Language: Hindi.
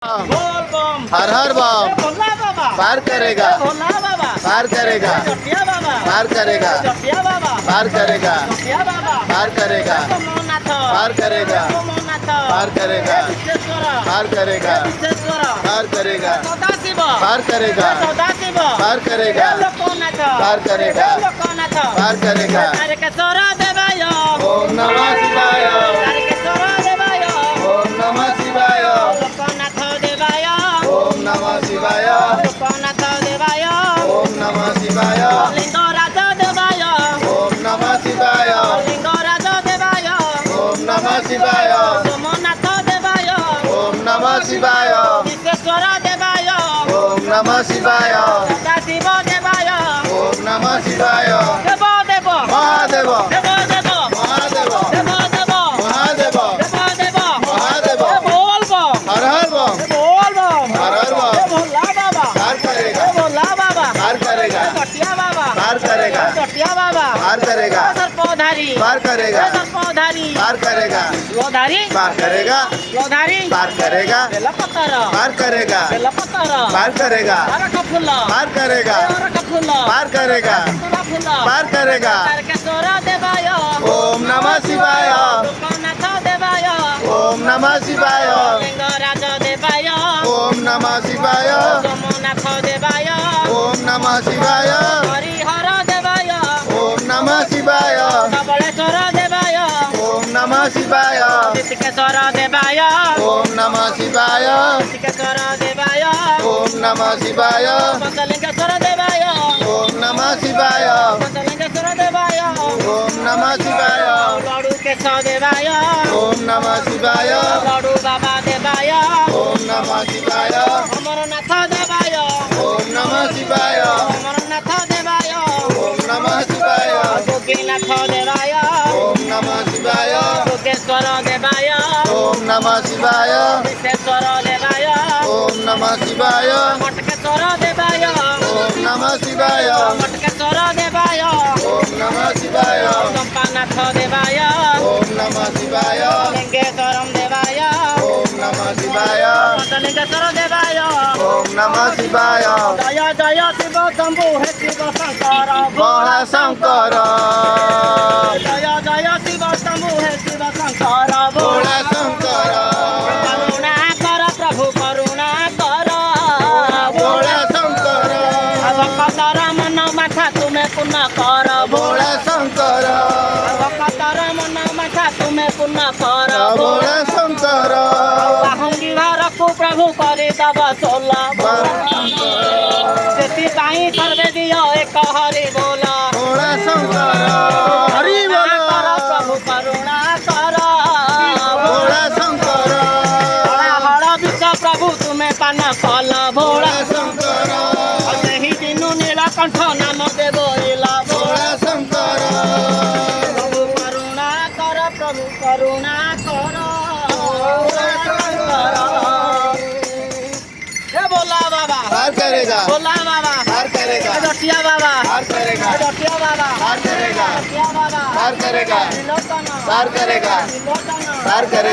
बोल बम हर हर बम भोला बाबा पार करेगा भोला बाबा पार करेगा जटिया बाबा पार करेगा जटिया बाबा पार करेगा जटिया बाबा पार करेगा सोमनाथ पार करेगा सोमनाथ पार करेगा विश्वेश्वर पार करेगा विश्वेश्वर पार करेगा सदाशिव पार करेगा सदाशिव पार करेगा लोकनाथ पार करेगा लोकनाथ पार करेगा तारकेश्वर देवाय ओम नमः शिवाय तारकेश्वर देवाय ओम नमः शिवाय लोकनाथ देवाय ओम नमः शिवाय लोकनाथ देवाय ओम नमः शिवाय लिंगराज देवाय ओम नमः शिवाय लिंगराज देवाय ओम नमः शिवाय सोमनाथ देवाय ओम नमः शिवाय विश्वेश्वर देवाय ओम नमः शिवाय सदाशिव देवाय ओम नमः शिवाय देव देव महादेव देव देव महादेव देव देव महादेव देव देव महादेव बोल बम हर हर बम बोल बम हर हर बम भोला बाबा पार करेगा भोला बाबा पार करेगा जटिया बाबा पार करेगा जटिया बाबा पार करेगा सर्पोधारी पार करेगा सर्पोधारी पार करेगा लोधारी पार करेगा लोधारी पार करेगा बेलपतर पार करेगा बेलपतर पार करेगा अरख फूल पार करेगा अरख फूल पार करेगा तुरा फूल पार करेगा तारकेश्वर देवाय ओम नमः शिवाय लोकनाथ देवाय ओम नमः शिवाय लिंगराज देवाय ओम नमः शिवाय सोमनाथ देवाय ओम नमः शिवाय हरिहर देवाय ओम नमः शिवाय धवलेश्वर देवाय ओम नमः शिवाय ऋषिकेश्वर देवाय ओम नमः शिवाय ऋषिकेश्वर देवाय ओम नमः शिवाय पंचलिंगेश्वर देवाय ओम नमः शिवाय पंचलिंगेश्वर देवाय ओम नमः शिवाय लड्डू केशव देवाय ओम नमः शिवाय लड्डू बाबा देवाय ओम नमः शिवाय अमरनाथ देवाय ओम नमः शिवाय अमरनाथ देवाय ओम नमः शिवाय गोपीनाथ देवाय ओम नमः शिवाय योगेश्वर देवाय ओम नमः शिवाय विश्वेश्वर देवाय ओम नमः शिवाय मटकेश्वर देवाय ओम नमः शिवाय मटकेश्वर देवाय ओम नमः शिवाय चंपानाथ देवाय ओम नमः शिवाय लिंगेश्वरम देवाय ओम नमः शिवाय पंचलिंगेश्वर देवाय ओम नमः शिवाय जय जय शिव शंभु हे शिव शंकर भोला शंकर जय जय शिव शंभु हे शिव शंकर भोला शंकर करुणा कर प्रभु करुणा कर भोला शंकर भक्तर मन माथा तुम्हें पुण्य कर भोला शंकर भक्तर मन माथा तुम्हें पुण्य कर भोला शंकर बाहुंगी घरକୁ प्रभु କରିଦବ ଚୋଲା ସେଥିପାଇଁ ସର୍ବେ ଦିଅ ଏକ ହରି ବୋଲ भोला शंकर हरि बोल କର ପ୍ରଭୁ କରୁଣା କର भोला शंकर ହଳ ବିଷ ପ୍ରଭୁ ତୁମେ ପାନ କଲ ଭୋଳା भोला शंकर ସେହି ଦିନୁ ନୀଳକଣ୍ଠ ନାମ ଦେବ ଏଲା भोला शंकर ପ୍ରଭୁ କରୁଣା କର ପ୍ରଭୁ କରୁଣା କର हे भोला बाबा पार करेगा भोला बाबा पार करेगा जटिया बाबा पार करेगा जटिया बाबा पार करेगा जटिया बाबा पार करेगा त्रिलोचन पार करेगा त्रिलोचन पार करेगा